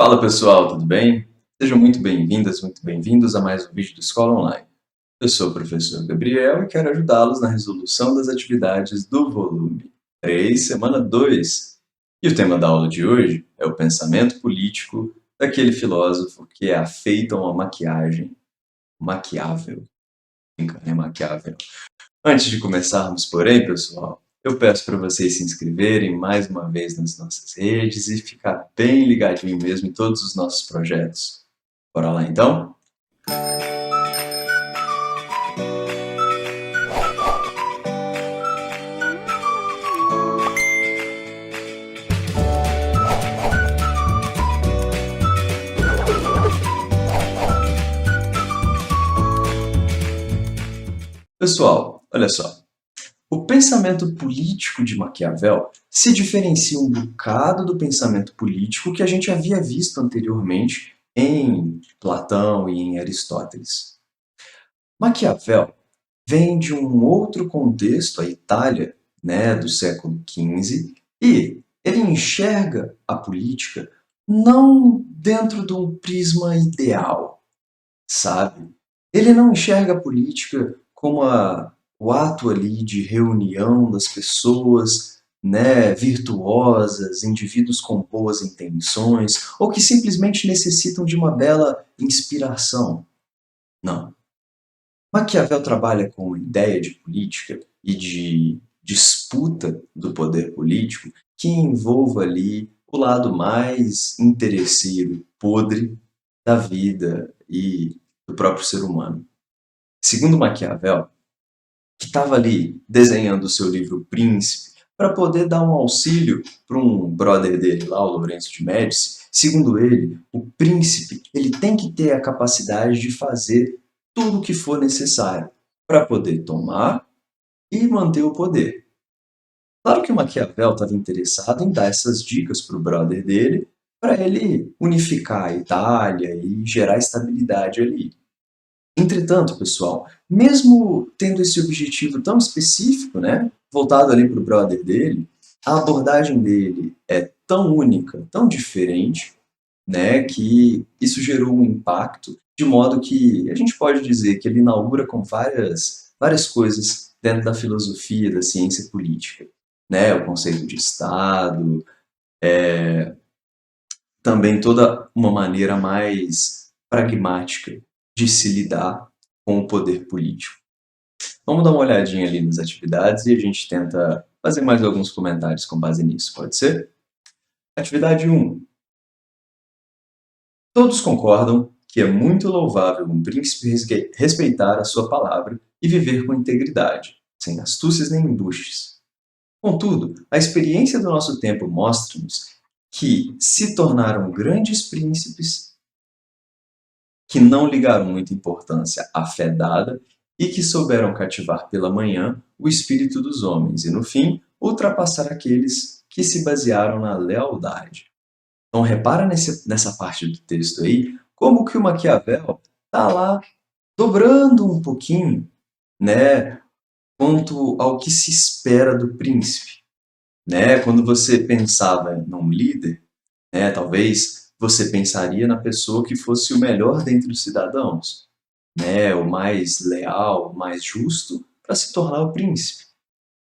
Fala pessoal, tudo bem? Sejam muito bem-vindas, muito bem-vindos a mais um vídeo do Escola Online. Eu sou o professor Gabriel e quero ajudá-los na resolução das atividades do volume 3, semana 2. E o tema da aula de hoje é o pensamento político daquele filósofo que é afeito a uma maquiagem maquiável. É maquiável. Antes de começarmos, porém, pessoal, eu peço para vocês se inscreverem mais uma vez nas nossas redes e ficar bem ligadinho mesmo em todos os nossos projetos. Bora lá então? Pessoal, olha só. O pensamento político de Maquiavel se diferencia um bocado do pensamento político que a gente havia visto anteriormente em Platão e em Aristóteles. Maquiavel vem de um outro contexto, a Itália, né, do século XV, e ele enxerga a política não dentro de um prisma ideal, sabe? Ele não enxerga a política como o ato ali de reunião das pessoas, né, virtuosas, indivíduos com boas intenções, ou que simplesmente necessitam de uma bela inspiração. Não. Maquiavel trabalha com a ideia de política e de disputa do poder político que envolva ali o lado mais interesseiro e podre da vida e do próprio ser humano. Segundo Maquiavel, que estava ali desenhando o seu livro Príncipe para poder dar um auxílio para um brother dele lá, o Lourenço de Médici, segundo ele, o príncipe ele tem que ter a capacidade de fazer tudo o que for necessário para poder tomar e manter o poder. Claro que o Maquiavel estava interessado em dar essas dicas para o brother dele, para ele unificar a Itália e gerar estabilidade ali. Entretanto, pessoal, mesmo tendo esse objetivo tão específico, né, voltado ali para o brother dele, a abordagem dele é tão única, tão diferente, né, que isso gerou um impacto, de modo que a gente pode dizer que ele inaugura com várias coisas dentro da filosofia, da ciência política, né, o conceito de Estado, também toda uma maneira mais pragmática de se lidar com o poder político. Vamos dar uma olhadinha ali nas atividades e a gente tenta fazer mais alguns comentários com base nisso, pode ser? Atividade 1. Todos concordam que é muito louvável um príncipe respeitar a sua palavra e viver com integridade, sem astúcias nem embuste. Contudo, a experiência do nosso tempo mostra-nos que se tornaram grandes príncipes que não ligaram muita importância à fé dada e que souberam cativar pela manhã o espírito dos homens e, no fim, ultrapassar aqueles que se basearam na lealdade. Então, repara nessa parte do texto aí, como que o Maquiavel está lá dobrando um pouquinho, né, quanto ao que se espera do príncipe. Né? Quando você pensava num líder, né, talvez você pensaria na pessoa que fosse o melhor dentre os cidadãos, né, o mais leal, o mais justo, para se tornar o príncipe.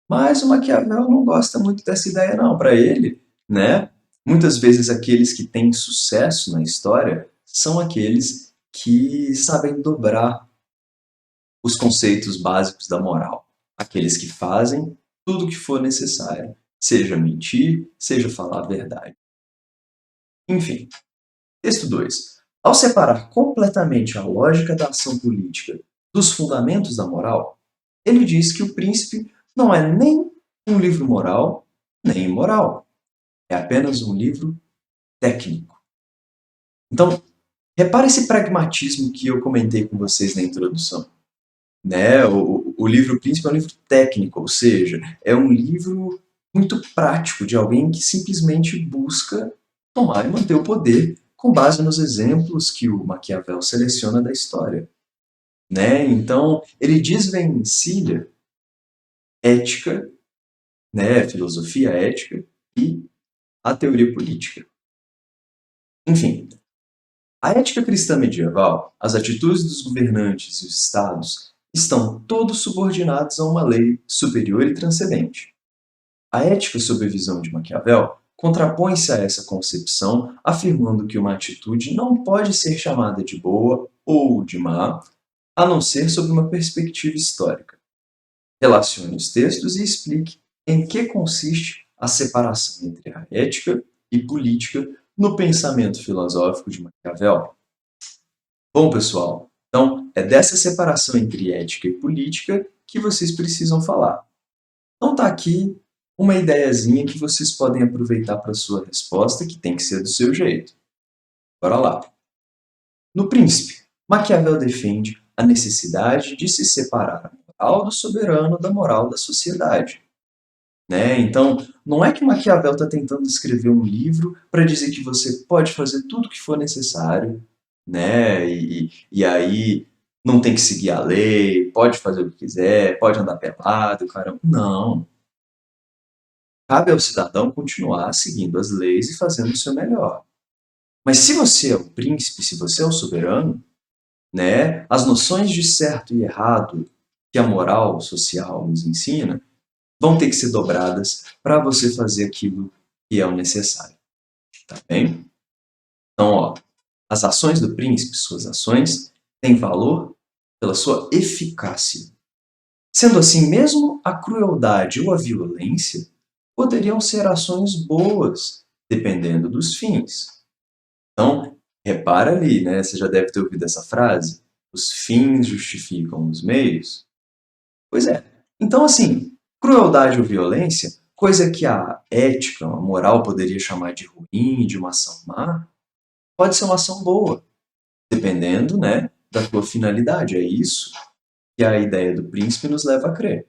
Mas o Maquiavel não gosta muito dessa ideia não. Para ele, né, muitas vezes aqueles que têm sucesso na história são aqueles que sabem dobrar os conceitos básicos da moral. Aqueles que fazem tudo o que for necessário, seja mentir, seja falar a verdade. Enfim, texto 2. Ao separar completamente a lógica da ação política dos fundamentos da moral, ele diz que o Príncipe não é nem um livro moral, nem imoral. É apenas um livro técnico. Então, repare esse pragmatismo que eu comentei com vocês na introdução. Né? O livro Príncipe é um livro técnico, ou seja, é um livro muito prático de alguém que simplesmente busca tomar e manter o poder com base nos exemplos que o Maquiavel seleciona da história. Né? Então, ele desvencilha ética, né, filosofia ética e a teoria política. Enfim, a ética cristã medieval, as atitudes dos governantes e os estados estão todos subordinados a uma lei superior e transcendente. A ética sob a visão de Maquiavel contrapõe-se a essa concepção, afirmando que uma atitude não pode ser chamada de boa ou de má, a não ser sob uma perspectiva histórica. Relacione os textos e explique em que consiste a separação entre a ética e política no pensamento filosófico de Maquiavel. Bom, pessoal, então é dessa separação entre ética e política que vocês precisam falar. Então tá aqui uma ideiazinha que vocês podem aproveitar para sua resposta, que tem que ser do seu jeito. Bora lá. No Príncipe, Maquiavel defende a necessidade de se separar a moral do soberano da moral da sociedade. Né? Então, não é que Maquiavel está tentando escrever um livro para dizer que você pode fazer tudo o que for necessário, né? E aí não tem que seguir a lei, pode fazer o que quiser, pode andar pelado, caramba. Não. Cabe ao cidadão continuar seguindo as leis e fazendo o seu melhor. Mas se você é o príncipe, se você é o soberano, né, as noções de certo e errado que a moral social nos ensina vão ter que ser dobradas para você fazer aquilo que é o necessário. Tá bem? Então, ó, as ações do príncipe, suas ações, têm valor pela sua eficácia. Sendo assim, mesmo a crueldade ou a violência poderiam ser ações boas, dependendo dos fins. Então, repara ali, né? Você já deve ter ouvido essa frase: os fins justificam os meios. Pois é. Então, assim, crueldade ou violência, coisa que a ética, a moral poderia chamar de ruim, de uma ação má, pode ser uma ação boa, dependendo, né, da tua finalidade. É isso que a ideia do príncipe nos leva a crer.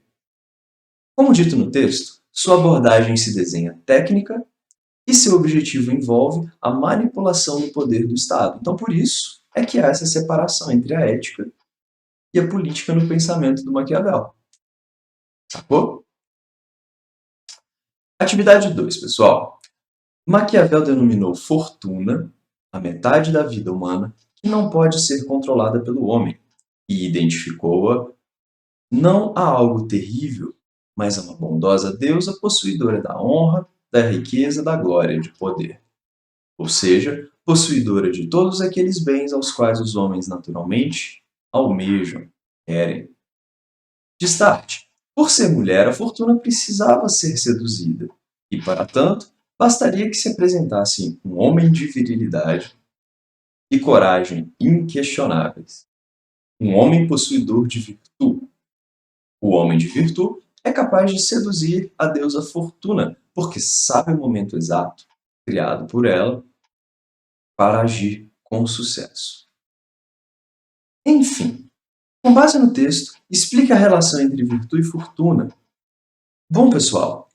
Como dito no texto, sua abordagem se desenha técnica e seu objetivo envolve a manipulação do poder do Estado. Então, por isso é que há essa separação entre a ética e a política no pensamento do Maquiavel. Sacou? Atividade 2, pessoal. Maquiavel denominou fortuna a metade da vida humana que não pode ser controlada pelo homem e identificou-a não a algo terrível, mas a uma bondosa deusa possuidora da honra, da riqueza, da glória e de poder. Ou seja, possuidora de todos aqueles bens aos quais os homens naturalmente almejam, querem. Destaque: por ser mulher, a fortuna precisava ser seduzida, e para tanto, bastaria que se apresentasse um homem de virilidade e coragem inquestionáveis, um homem possuidor de virtude. O homem de virtude é capaz de seduzir a deusa Fortuna, porque sabe o momento exato, criado por ela, para agir com sucesso. Enfim, com base no texto, explica a relação entre virtude e fortuna. Bom, pessoal,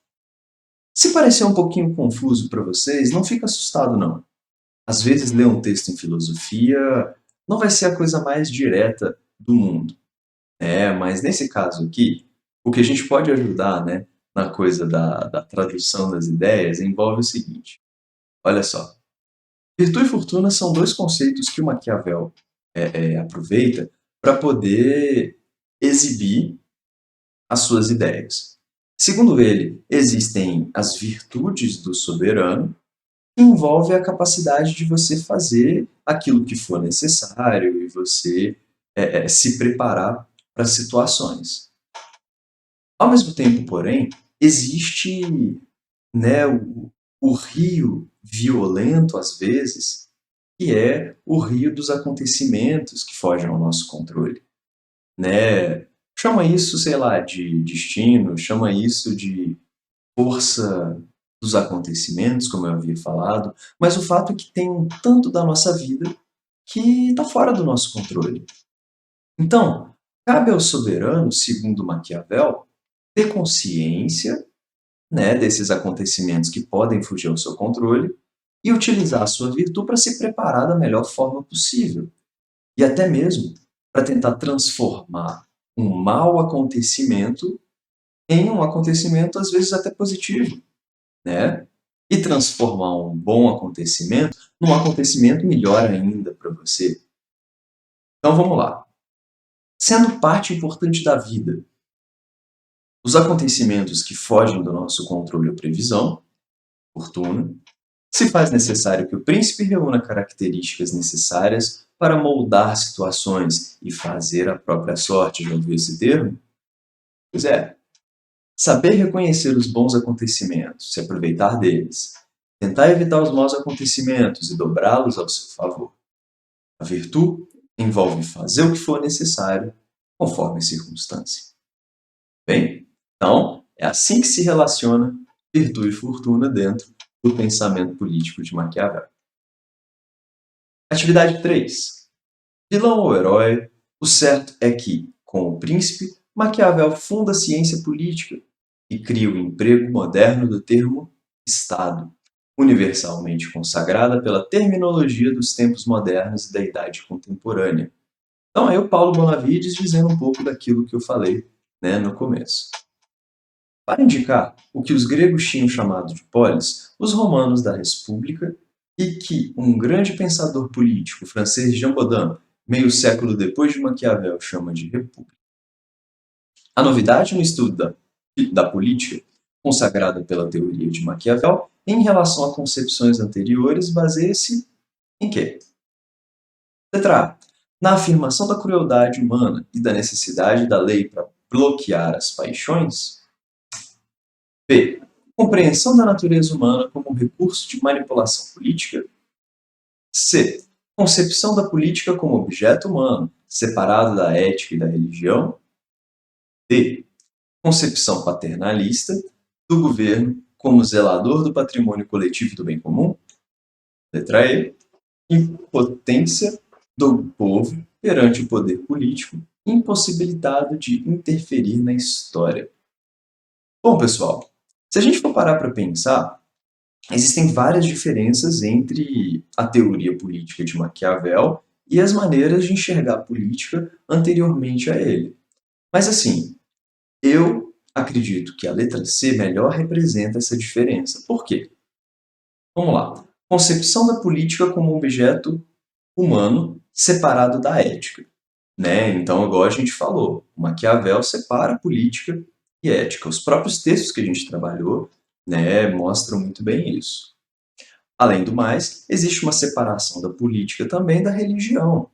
se parecer um pouquinho confuso para vocês, não fica assustado não. Às vezes ler um texto em filosofia não vai ser a coisa mais direta do mundo. Mas nesse caso aqui, o que a gente pode ajudar, né, na coisa da tradução das ideias envolve o seguinte: olha só, virtude e fortuna são dois conceitos que o Maquiavel aproveita para poder exibir as suas ideias. Segundo ele, existem as virtudes do soberano, que envolve a capacidade de você fazer aquilo que for necessário e você se preparar para situações. Ao mesmo tempo, porém, existe, né, o rio violento, às vezes, que é o rio dos acontecimentos que fogem ao nosso controle. Né? Chama isso, sei lá, de destino, chama isso de força dos acontecimentos, como eu havia falado, mas o fato é que tem um tanto da nossa vida que está fora do nosso controle. Então, cabe ao soberano, segundo Maquiavel, ter consciência, né, desses acontecimentos que podem fugir ao seu controle e utilizar a sua virtude para se preparar da melhor forma possível. E até mesmo para tentar transformar um mau acontecimento em um acontecimento, às vezes, até positivo, né? e transformar um bom acontecimento num acontecimento melhor ainda para você. Então vamos lá. Sendo parte importante da vida, os acontecimentos que fogem do nosso controle ou previsão, fortuna, se faz necessário que o príncipe reúna características necessárias para moldar situações e fazer a própria sorte. Já ouviu esse termo? Pois é. Saber reconhecer os bons acontecimentos, se aproveitar deles, tentar evitar os maus acontecimentos e dobrá-los ao seu favor. A virtude envolve fazer o que for necessário, conforme a circunstância. Bem, então, é assim que se relaciona virtude e fortuna dentro do pensamento político de Maquiavel. Atividade 3. Vilão ou herói? O certo é que, com o príncipe, Maquiavel funda a ciência política e cria o emprego moderno do termo Estado, universalmente consagrada pela terminologia dos tempos modernos e da idade contemporânea. Então, aí o Paulo Bonavides dizendo um pouco daquilo que eu falei, no começo. Para indicar o que os gregos tinham chamado de polis, os romanos da República, e que um grande pensador político francês, Jean Bodin, meio século depois de Maquiavel, chama de república. A novidade no estudo da política, consagrada pela teoria de Maquiavel, em relação a concepções anteriores, baseia-se em quê? Letra A. Na afirmação da crueldade humana e da necessidade da lei para bloquear as paixões. B. Compreensão da natureza humana como um recurso de manipulação política. C. Concepção da política como objeto humano, separado da ética e da religião. D. Concepção paternalista do governo como zelador do patrimônio coletivo e do bem comum. Letra E. Impotência do povo perante o poder político, impossibilitado de interferir na história. Bom, pessoal, se a gente for parar para pensar, existem várias diferenças entre a teoria política de Maquiavel e as maneiras de enxergar a política anteriormente a ele. Mas assim, eu acredito que a letra C melhor representa essa diferença. Por quê? Vamos lá. Concepção da política como um objeto humano separado da ética. Então, igual a gente falou, Maquiavel separa política e ética. Os próprios textos que a gente trabalhou mostram muito bem isso. Além do mais, existe uma separação da política também da religião.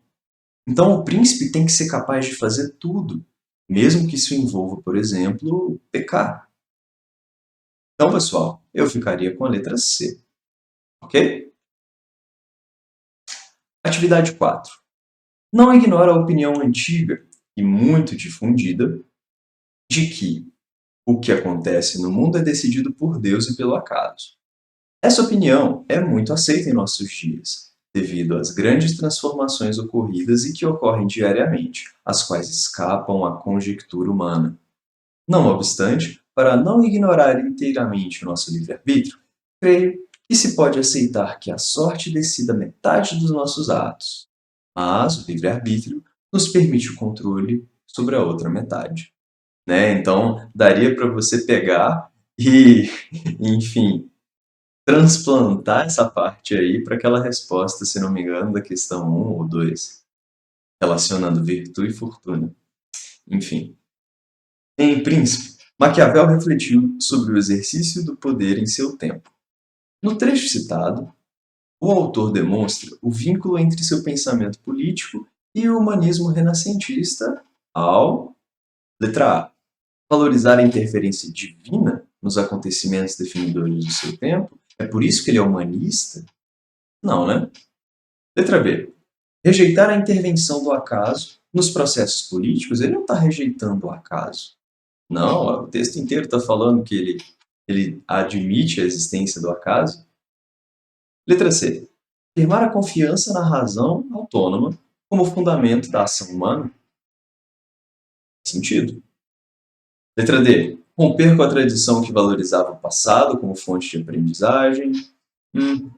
Então, o príncipe tem que ser capaz de fazer tudo, mesmo que isso envolva, por exemplo, pecar. Então, pessoal, eu ficaria com a letra C. Ok? Atividade 4. Não ignora a opinião antiga e muito difundida de que o que acontece no mundo é decidido por Deus e pelo acaso. Essa opinião é muito aceita em nossos dias, devido às grandes transformações ocorridas e que ocorrem diariamente, as quais escapam à conjectura humana. Não obstante, para não ignorar inteiramente o nosso livre-arbítrio, creio que se pode aceitar que a sorte decida metade dos nossos atos, mas o livre-arbítrio nos permite o controle sobre a outra metade. Então, daria para você pegar e, enfim, transplantar essa parte aí para aquela resposta, se não me engano, da questão 1 ou 2, relacionando virtude e fortuna. Enfim. Em Príncipe, Maquiavel refletiu sobre o exercício do poder em seu tempo. No trecho citado, o autor demonstra o vínculo entre seu pensamento político e o humanismo renascentista ao, letra A, valorizar a interferência divina nos acontecimentos definidores do seu tempo. É por isso que ele é humanista? Não, né? Letra B. Rejeitar a intervenção do acaso nos processos políticos. Ele não está rejeitando o acaso. Não, o texto inteiro está falando que ele admite a existência do acaso. Letra C. Afirmar a confiança na razão autônoma como fundamento da ação humana. Faz sentido. Letra D. Romper com a tradição que valorizava o passado como fonte de aprendizagem.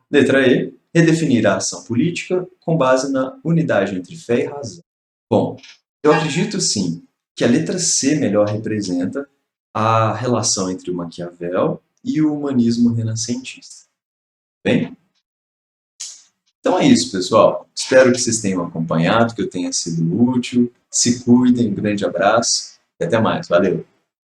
Letra E. Redefinir a ação política com base na unidade entre fé e razão. Bom, eu acredito sim que a letra C melhor representa a relação entre o Maquiavel e o humanismo renascentista. Bem? Então é isso, pessoal. Espero que vocês tenham acompanhado, que eu tenha sido útil. Se cuidem, um grande abraço e até mais. Valeu!